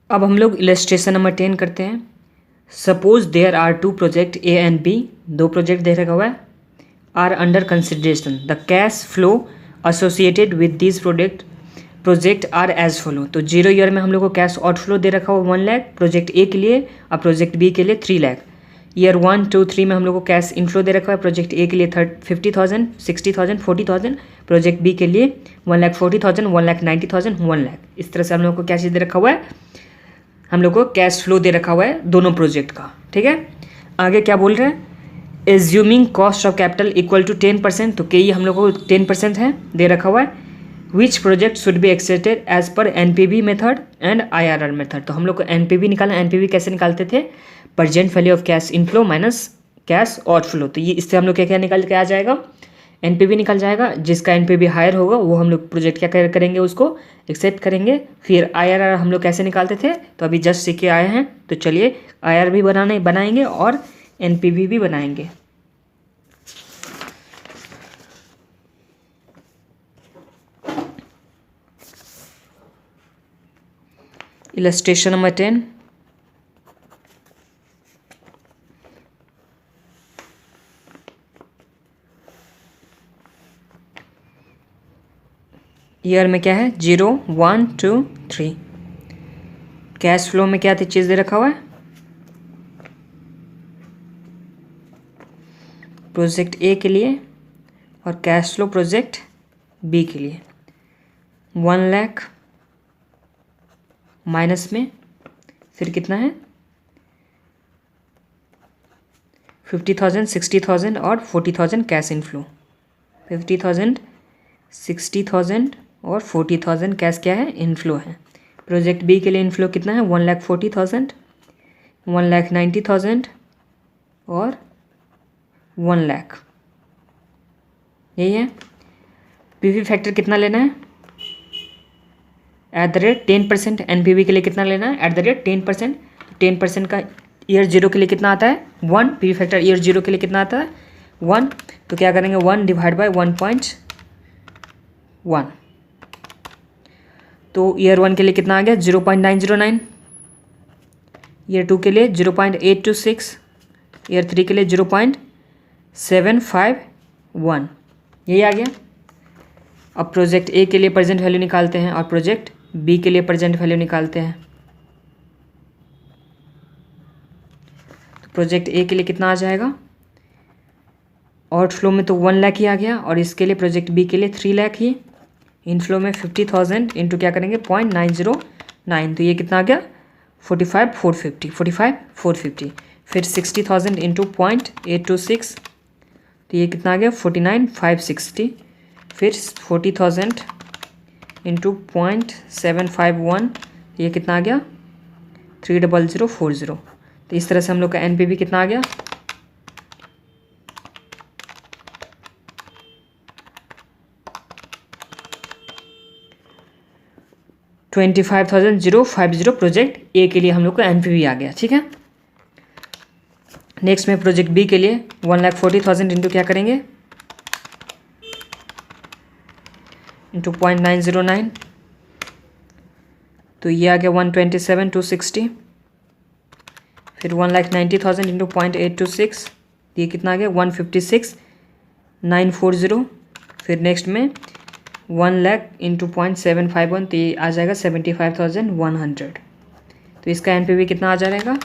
अब हम लोग इलस्ट्रेशन नंबर 10 करते हैं। Suppose there are two project A and B, दो प्रोजेक्ट दे रखा हुआ है, are under consideration, the cash flow associated with this project are as follow. तो 0 ईयर में हम लोग को कैश आउटफ्लो दे रखा हुआ 1 लाख प्रोजेक्ट ए के लिए और प्रोजेक्ट बी के लिए 3 लाख। ईयर 1, 2, 3 में हम लोग को कैश इनफ्लो दे रखा है प्रोजेक्ट ए के लिए 50,000, 60,000, 40,000, प्रोजेक्ट बी के लिए 1,40,000, 1,90,000, 1 लाख। इस तरह से हम लोग को क्या चीज़ दे रखा हुआ है, हम लोग को कैश फ्लो दे रखा हुआ है दोनों प्रोजेक्ट का। ठीक है, आगे क्या बोल रहे हैं, assuming cost of capital equal to 10%, तो के हम लोग को 10% है दे रखा हुआ है। Which project should be accepted as per NPV method and IRR method. तो हम लोग को एनपीवी निकालना, एनपीवी कैसे निकालते थे, present value of cash inflow minus cash outflow. तो ये इससे हम लोग क्या क्या निकल के आ जाएगा, एनपीवी निकल जाएगा। जिसका एनपीवी हायर होगा वो हम लोग प्रोजेक्ट क्या करेंगे, उसको एक्सेप्ट करेंगे। फिर आईआरआर हम लोग कैसे निकालते थे, तो अभी जस्ट सीख के आए हैं, तो चलिए आईआरआर भी बनाएंगे और एनपीवी भी बनाएंगे। इलस्ट्रेशन नंबर 10, ईयर में क्या है 0, 1, 2, 3। कैश फ्लो में क्या चीज़ दे रखा हुआ है, प्रोजेक्ट ए के लिए और कैश फ्लो प्रोजेक्ट बी के लिए 1 लाख माइनस में फिर कितना है 50,000, 60,000 और 40,000 कैश इनफ्लो। 50,000, 60,000 और 40,000 कैश क्या है, इनफ्लो है। प्रोजेक्ट बी के लिए इनफ्लो कितना है 1,40,000, 1,90,000 और 1 लाख, यही है। पीवी फैक्टर कितना लेना है, @10%। एनपीवी के लिए कितना लेना है, @10%। 10% का ईयर 0 के लिए कितना आता है 1, पीवी फैक्टर ईयर 0 के लिए कितना आता है 1, तो क्या करेंगे 1 डिवाइड बाय 1.1। तो ईयर 1 के लिए कितना आ गया 0.909, ईयर 2 के लिए 0.826, ईयर 3 के लिए 0.751, यही आ गया। अब प्रोजेक्ट ए के लिए प्रेजेंट वैल्यू निकालते हैं और प्रोजेक्ट बी के लिए प्रेजेंट वैल्यू निकालते हैं। तो प्रोजेक्ट ए के लिए कितना आ जाएगा, आउटफ्लो में तो 1 लाख ही आ गया और इसके लिए प्रोजेक्ट बी के लिए 3 लाख ही। इनफ्लो में 50,000 इंटू क्या करेंगे 0.909, तो ये कितना आ गया 45,450। फिर 60,000 इंटू 0.826, तो ये कितना आ गया 49,560। फिर 40,000 इंटू 0.751, ये कितना आ गया 30040। तो इस तरह से हम लोग का एनपीवी कितना आ गया 25,050 प्रोजेक्ट ए के लिए हम लोग का एनपीवी आ गया। ठीक है, नेक्स्ट में प्रोजेक्ट बी के लिए 1,40,000 इंटू क्या करेंगे इंटू 0.909, तो ये आ गया 127,260। फिर 1,90,000 इंटू 0.826, ये कितना आ गया 156,940। फिर नेक्स्ट में 1 लाख इंटू 0.751, तो ये आ जाएगा 75,100। तो इसका एनपीवी कितना आ जाएगा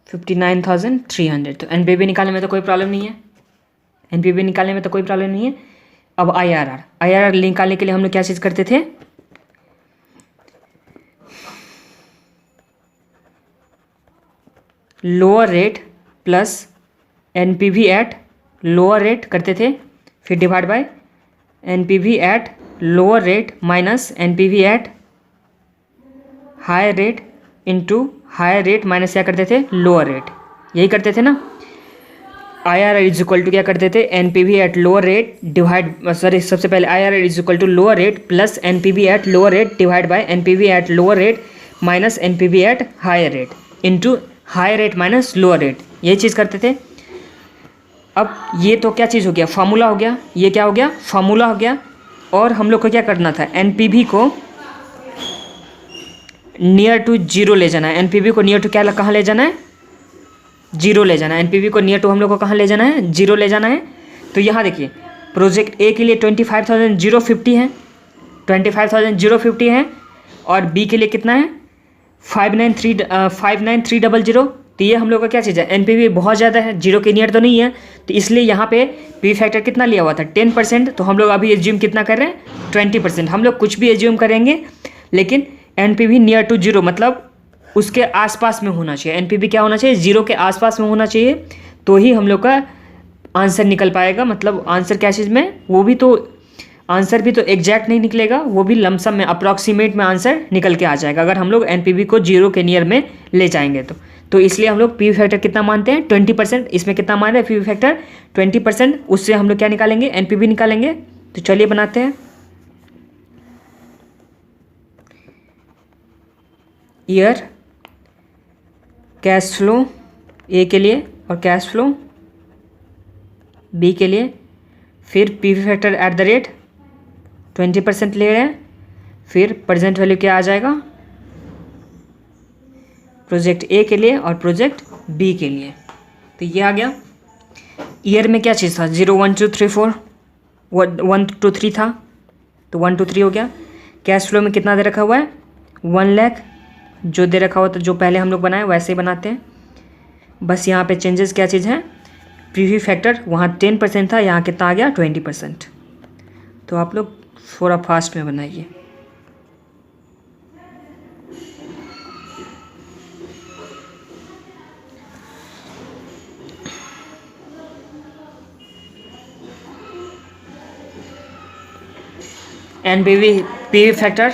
59,300। तो एनपीवी निकालने में तो कोई प्रॉब्लम नहीं है, एनपीवी निकालने में तो कोई प्रॉब्लम नहीं है। अब आईआरआर निकालने के लिए हम लोग क्या चीज़ करते थे, lower rate plus NPV at lower rate करते थे, फिर divide by NPV at lower rate minus NPV at higher rate into higher rate minus क्या करते थे लोअर रेट, यही करते थे ना। आईआरआर इज इक्वल टू क्या करते थे NPV at lower rate divide, sorry सबसे पहले IRR is equal to lower rate plus NPV at lower rate divide by NPV at lower rate minus NPV at higher rate into higher rate minus lower rate, ये चीज़ करते थे। अब ये तो क्या चीज़ हो गया, फार्मूला हो गया, ये क्या हो गया, फार्मूला हो गया। और हम लोग को क्या करना था, एनपीवी को नियर टू जीरो ले जाना है। एनपीवी को नियर टू क्या, कहाँ ले जाना है, जीरो ले जाना है। एनपीवी को नियर टू हम लोग को कहाँ ले जाना है, जीरो ले जाना है। तो यहाँ देखिए प्रोजेक्ट ए के लिए 25,050 है, 25,050 है, और बी के लिए कितना है 59300। तो ये हम लोग का क्या चीज़ है, एनपीवी बहुत ज़्यादा है, जीरो के नियर तो नहीं है, तो इसलिए यहाँ पे पी फैक्टर कितना लिया हुआ था 10%। तो हम लोग अभी एज्यूम कितना कर रहे हैं 20%। हम लोग कुछ भी एज्यूम करेंगे लेकिन एनपीवी नियर टू जीरो मतलब उसके आसपास में होना चाहिए। एनपीवी क्या होना चाहिए, जीरो के आसपास में होना चाहिए, तो ही हम लोग का आंसर निकल पाएगा। मतलब आंसर क्या चीज़ में, वो भी तो आंसर भी तो एग्जैक्ट नहीं निकलेगा, वो भी लमसम में अप्रॉक्सीमेट में आंसर निकल के आ जाएगा अगर हम लोग एनपीवी को जीरो के नियर में ले जाएंगे तो इसलिए हम लोग पी फैक्टर कितना मानते हैं 20%। इसमें कितना मान रहे हैं पी फैक्टर 20%, उससे हम लोग क्या निकालेंगे, एनपीवी निकालेंगे। तो चलिए बनाते हैं। ईयर कैश फ्लो ए के लिए और कैश फ्लो बी के लिए, फिर P factor at the rate 20% ले रहे हैं, फिर प्रेजेंट वैल्यू क्या आ जाएगा प्रोजेक्ट ए के लिए और प्रोजेक्ट बी के लिए। तो ये आ गया। ईयर में क्या चीज़ था 0 1 2 3 4 1 2 3 था, तो 1 2 3 हो गया। कैश फ्लो में कितना दे रखा हुआ है 1 लाख, जो दे रखा हुआ था जो पहले हम लोग बनाए वैसे ही बनाते हैं। बस यहाँ पे चेंजेस क्या चीज़ है, पीवी फैक्टर वहाँ 10% था, यहाँ कितना आ गया 20%। तो आप लोग थोड़ा फास्ट में बनाइए। एन पीवी फैक्टर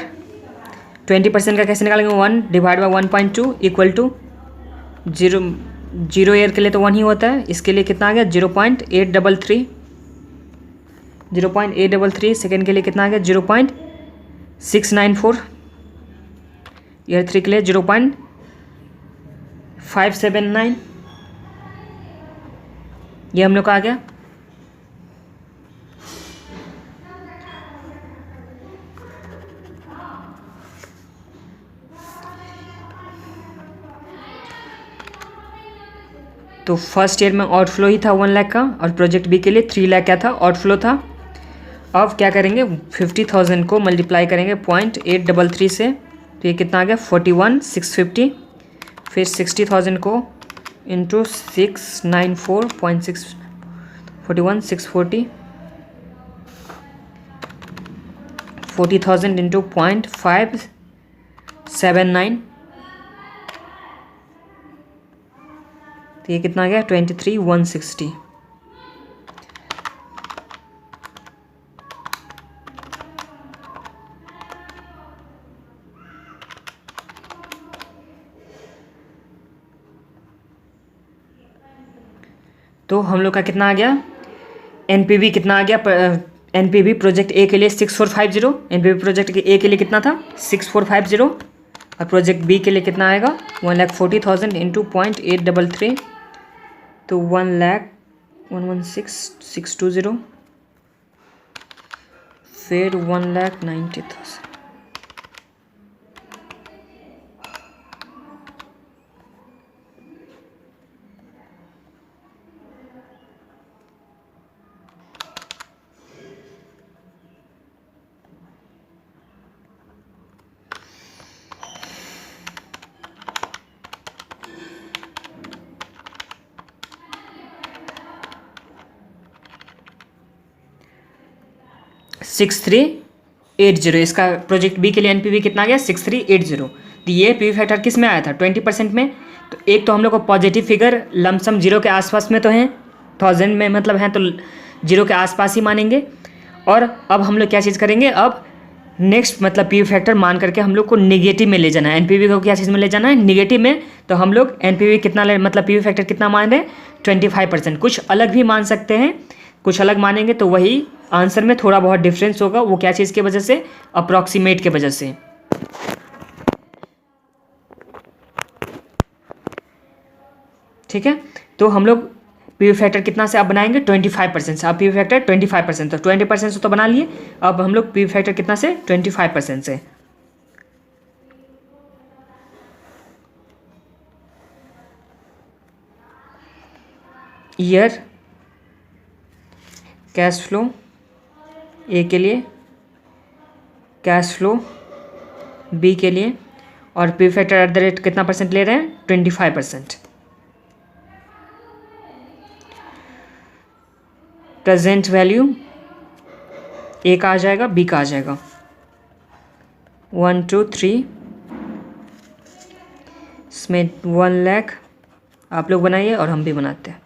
20% का कैसे निकालेंगे, 1 divide by 1.2 equal to zero year के लिए तो 1 ही होता है, इसके लिए कितना आ गया 0.833, 0.833। सेकेंड के लिए कितना आ गया 0.694, ईयर 3 के लिए 0.579, ये हम लोग का आ गया। तो फर्स्ट ईयर में आउटफ्लो ही था 1 लाख का, और प्रोजेक्ट बी के लिए 3 लाख क्या था आउटफ्लो था। अब क्या करेंगे 50,000 को मल्टीप्लाई करेंगे 0.833 से, तो ये कितना आ गया 41,650। फिर 60,000 को इंटू 694.6 41,640, 40,000 इंटू 0.579, तो ये कितना आ गया 23,160। तो हम लोग का कितना आ गया, एनपीवी कितना आ गया, एनपीवी प्रोजेक्ट ए के लिए 6450, एनपीवी प्रोजेक्ट ए के लिए कितना था 6450, और प्रोजेक्ट बी के लिए कितना आएगा 1,40,000 इंटू 0.833, तो 1,116,620, फिर 1,90,000। सिक्स 6380, इसका प्रोजेक्ट बी के लिए एनपीवी कितना आ गया 6380। तो ये पी फैक्टर किस में आया था 20% में। तो एक तो हम लोग को पॉजिटिव फिगर लमसम जीरो के आसपास में तो हैं, 1000 में मतलब हैं, तो जीरो के आसपास ही मानेंगे। और अब हम लोग क्या चीज़ करेंगे, अब नेक्स्ट मतलब पी फैक्टर मान करके हम लोग को नेगेटिव में ले जाना है। एनपीवी को क्या चीज़ में ले जाना है, नेगेटिव में। तो हम लोग एनपीवी कितना मतलब पी फैक्टर कितना मान रहे हैं 25%। कुछ अलग भी मान सकते हैं, कुछ अलग मानेंगे तो वही आंसर में थोड़ा बहुत डिफरेंस होगा। वो क्या चीज़ की वजह से, अप्रॉक्सीमेट के वजह से। ठीक है, तो हम लोग पी वी फैक्टर कितना से अब बनाएंगे 25% से। अब पी वी फैक्टर 25%, तो 20% से तो बना लिए, अब हम लोग पी वी फैक्टर कितना से 25% से। ईयर कैश फ्लो ए के लिए, कैश फ्लो बी के लिए, और P factor at the rate कितना परसेंट ले रहे हैं 25%। प्रेजेंट वैल्यू ए का आ जाएगा, बी का आ जाएगा। 1 2 3, इसमें 1 लाख आप लोग बनाइए और हम भी बनाते हैं।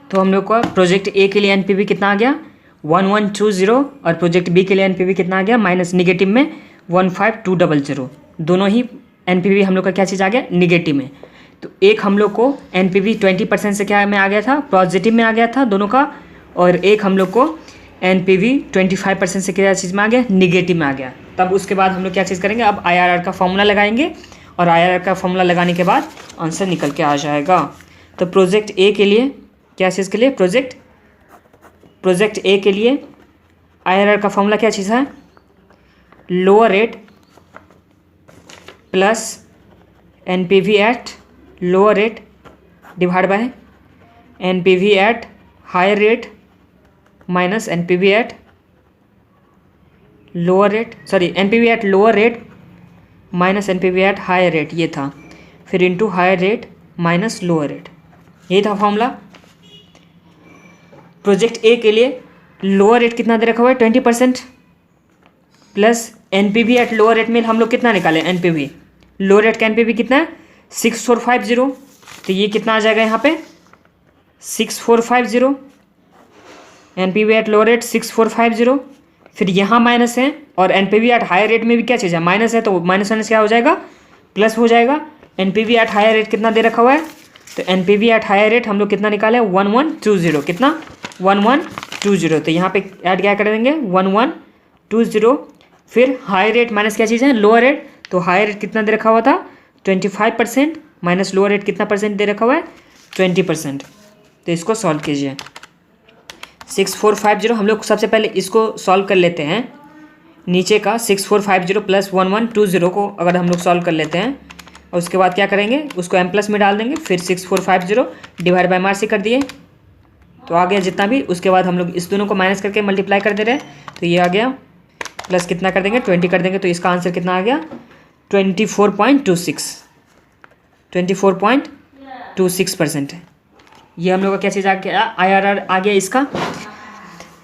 तो हम लोग का प्रोजेक्ट ए के लिए एनपीवी कितना आ गया 1120, और प्रोजेक्ट बी के लिए एनपीवी कितना आ गया माइनस निगेटिव में 15200। दोनों ही एनपीवी हम लोग का क्या चीज़ आ गया निगेटिव में। तो एक हम लोग को एनपीवी 20% से क्या में आ गया था पॉजिटिव में आ गया था दोनों का, और एक हम लोग को एनपीवी 25% से क्या चीज़ में आ गया निगेटिव में आ गया। तब उसके बाद हम लोग क्या चीज़ करेंगे, अब आईआरआर का फॉर्मूला लगाएंगे, और आईआरआर का फॉर्मूला लगाने के बाद आंसर निकल के आ जाएगा। तो प्रोजेक्ट ए के लिए क्या चीज़ के लिए प्रोजेक्ट ए के लिए आईआरआर का फॉर्मूला क्या चीज़ है, lower rate plus NPV at lower rate divide by NPV at higher rate minus NPV at lower rate, sorry NPV at lower rate minus NPV at higher rate, ये था, फिर into higher rate minus lower rate, यही था formula. Project A के लिए lower rate कितना दे रखा हुआ है 20% plus NPV at lower rate में हम लोग कितना निकालें, एनपीवी लोअर रेट का एनपीवी कितना है 6450, तो ये कितना आ जाएगा यहाँ पे 6450, एनपीवी एट लोअर रेट 6450, फिर यहाँ माइनस है, और एनपीवी एट हायर रेट में भी क्या चीज़ है माइनस है, तो माइनस माइनस क्या हो जाएगा प्लस हो जाएगा। एनपीवी एट हायर रेट कितना दे रखा हुआ है, तो एनपीवी एट हायर रेट हम लोग कितना निकाले 1120, कितना 1120, तो यहाँ पे ऐड क्या कर देंगे 1120, फिर हाई रेट माइनस क्या चीज़ है लोअर रेट, तो हाई रेट कितना दे रखा हुआ था 25% माइनस लोअर रेट कितना परसेंट दे रखा हुआ है 20%। तो इसको सॉल्व कीजिए 6450, हम लोग सबसे पहले इसको सॉल्व कर लेते हैं, नीचे का 6450 प्लस 1120 को अगर हम लोग सॉल्व कर लेते हैं, और उसके बाद क्या करेंगे उसको एम प्लस में डाल देंगे, फिर 6450 डिवाइड बाई मार से कर दिए तो आ गया जितना भी, उसके बाद हम लोग इस दोनों को माइनस करके मल्टीप्लाई कर दे रहे हैं, तो ये आ गया प्लस कितना कर देंगे 20 कर देंगे, तो इसका आंसर कितना आ गया 24.26% है। ये हम लोग का क्या चीज़ आ गया, IRR आ गया इसका।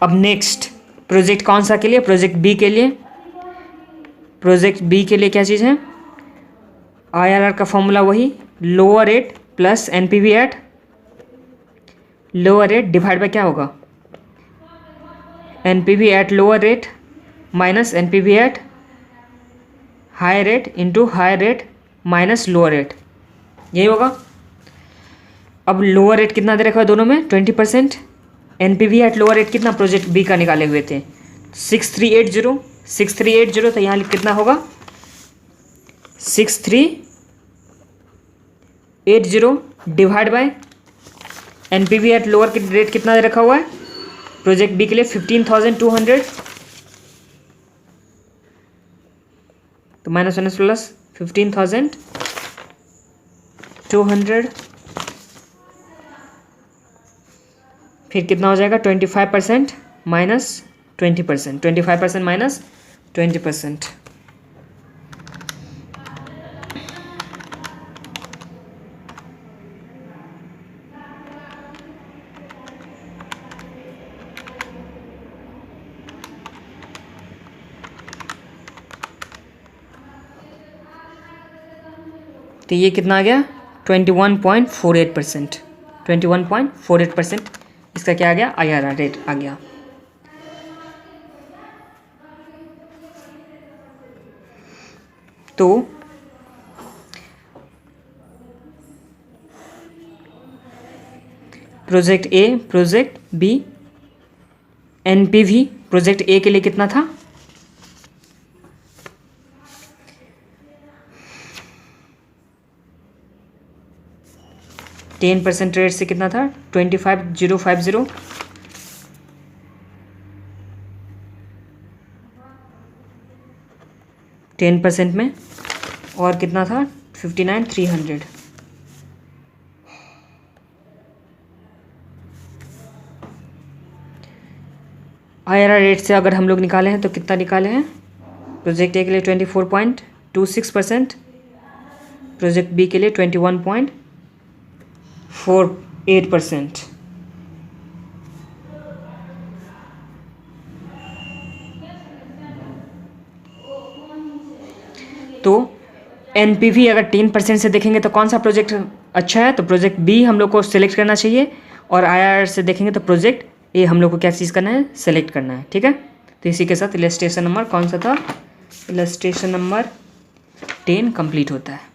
अब नेक्स्ट प्रोजेक्ट कौन सा के लिए, प्रोजेक्ट बी के लिए। प्रोजेक्ट बी के लिए क्या चीज़ है, IRR का फॉर्मूला वही, lower rate plus NPV eight lower rate divide bye क्या होगा, NPV eight lower rate minus NPV at high rate into high rate minus lower rate, यही होगा। अब लोअर रेट कितना दे रखा है दोनों में 20%, NPV एट लोअर रेट कितना प्रोजेक्ट बी का निकाले हुए थे 6380, तो यहाँ कितना होगा 6380 divide by NPV eight lower rate कितना दे रखा हुआ है प्रोजेक्ट बी के लिए 15,200, तो माइनस माइनस प्लस 15,200, फिर कितना हो जाएगा 25% माइनस 20%, 25% माइनस 20%। तो ये कितना आ गया 21.48%, 21.48% इसका क्या आ गया IRR रेट आ गया। तो project A, project B, NPV project A के लिए कितना था 10% रेट से कितना था 25,050, टेन % में, और कितना था 59,300। IRR रेट से अगर हम लोग निकाले हैं तो कितना निकाले हैं, प्रोजेक्ट ए के लिए 24.26%, प्रोजेक्ट बी के लिए 21.48%। तो NPV अगर 10% से देखेंगे तो कौन सा प्रोजेक्ट अच्छा है, तो प्रोजेक्ट बी हम लोग को सिलेक्ट करना चाहिए, और IRR से देखेंगे तो प्रोजेक्ट ए हम लोग को क्या चीज़ करना है, सेलेक्ट करना है। ठीक है, तो इसी के साथ इलस्ट्रेशन नंबर कौन सा था, इलस्ट्रेशन नंबर 10 कंप्लीट होता है।